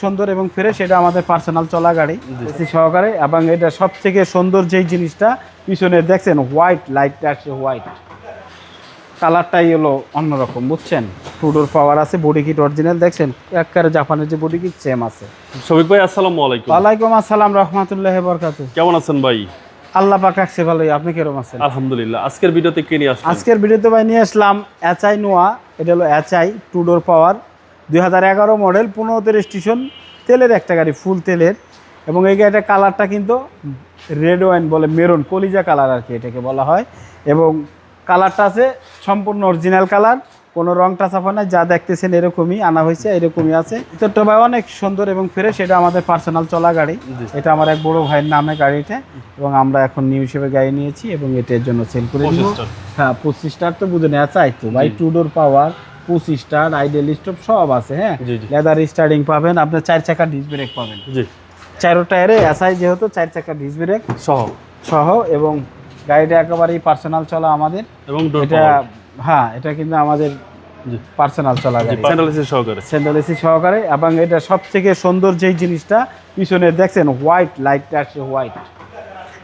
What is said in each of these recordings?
সুন্দর এবং ফ্রেশ, এটা আমাদের পার্সোনাল চলা গাড়ি এসি সহকারে। এবং এটা সব থেকে সুন্দর যেই জিনিসটা পিছনে দেখছেন হোয়াইট লাইটটা আসছে, হোয়াইট কালারটাই হলো অন্যরকম, বুঝছেন। টু ডোর পাওয়ার আছে, বডি কিট অরিজিনাল, দেখছেন একবারে জাপানের যে বডি কিট সেম আছে। শফিক ভাই আসসালামু আলাইকুম। ওয়ালাইকুম আসসালাম রাহমাতুল্লাহি ওয়া বারাকাতুহু। কেমন আছেন ভাই? আল্লাহ পাক রাখছে ভালোই, আপনি কিরকম আছেন? আলহামদুলিল্লাহ। আজকের ভিডিওতে কি নিয়ে আসছেন? আজকের ভিডিওতে ভাই নিয়ে আসলাম এচআই নোয়া। এটা হলো এচআই টু ডোর পাওয়ার 2011 মডেল, 15তে রেজিস্ট্রেশন, তেলের একটা গাড়ি, ফুল তেলের। এবং এই গাড়িটার কালারটা কিন্তু রেড ওয়াইন বলে, মেরুন কলিজা কালার আর কি এটাকে বলা হয়। এবং কালারটা আছে সম্পূর্ণ অরিজিনাল কালার, কোনো রং টাচাপা নাই, যা দেখতেছেন এরকমই আনা হয়েছে, এরকমই আছে। ভিতরটা ভাই অনেক সুন্দর এবং ফ্রেশ, এটা আমাদের পার্সোনাল চলা গাড়ি। এটা আমার এক বড় ভাইয়ের নামে গাড়িটা, এবং আমরা এখন নিউ হিসেবে গাড়ি নিয়েছি এবং এটার জন্য সেল করে দিব। হ্যাঁ 25 স্টার তো বুঝে নেওয়া চাইতো ভাই, টু ডোর পাওয়ার 25 স্টার, আইডিয়াল স্টপ সব আছে। হ্যাঁ লেদার স্টার্টিং পাবেন, আপনার 4 চাকা ডিস্ক ব্রেক পাবেন, চারো টায়ারে এসআই যেহেতু 4 চাকা ডিস্ক ব্রেক সহ এবং গাড়িটা একেবারেই পার্সোনাল চলা আমাদের। এবং এটা হ্যাঁ এটা কিন্তু আমাদের পার্সোনাল চলা গাড়ি, স্যান্ডেল এসি সহকারে। এবং এটা সব থেকে সুন্দর যেই জিনিসটা পিছনে দেখছেন হোয়াইট লাইটটা আসছে, হোয়াইট।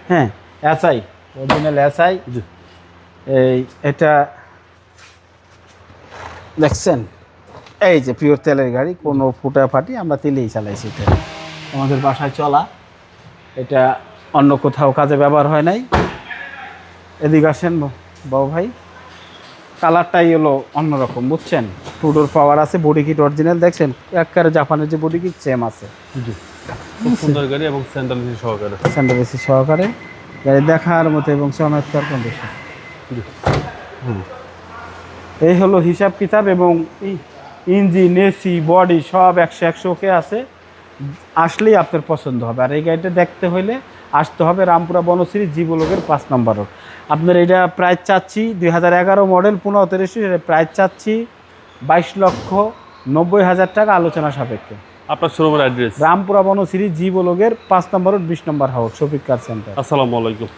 হ্যাঁ এসআই অরিজিনাল এসআই। এই এটা দেখছেন, এই যে পিওর তেলের গাড়ি, কোনো ফুটাফাটি আমরা তেলেই চালাইছি। এটা আমাদের বাসায় চলা, এটা অন্য কোথাও কাজে ব্যবহার হয় নাই। এদিকে আসেন বাবু ভাই, কালারটাই হলো অন্যরকম, বুঝছেন। টু ডোর পাওয়ার আছে, বডি কিট অরিজিনাল, দেখছেন একবারে জাপানের যে বডি কিট সেম আছে। খুব সুন্দর গাড়ি এবং স্যান্ডেল এসি সহকারে, স্যান্ডেল এসি সহকারে গাড়ি দেখার মতো এবং চমৎকার কন্ডিশন। এই হলো হিসাব কিতাব, এবং ইঞ্জিন এসি বডি সব 100 ওকে আছে। আসলেই আপনার পছন্দ হবে। আর এই গাড়িটা দেখতে হলে আসতে হবে রামপুরা বনশ্রী জীবলোকের 5 নম্বর রোড। আপনার এটা প্রাইস চাচ্ছি 2011 মডেল, 15তে রেজিস্ট্রেশন, প্রাইস চাচ্ছি 22,90,000 টাকা, আলোচনা সাপেক্ষে। আপনার শোরুমের অ্যাড্রেস? রামপুরা বনশ্রী জীবলোকের 5 নম্বর রোড, 20 নম্বর হাউস, শফিক কার সেন্টার। আসসালামু আলাইকুম।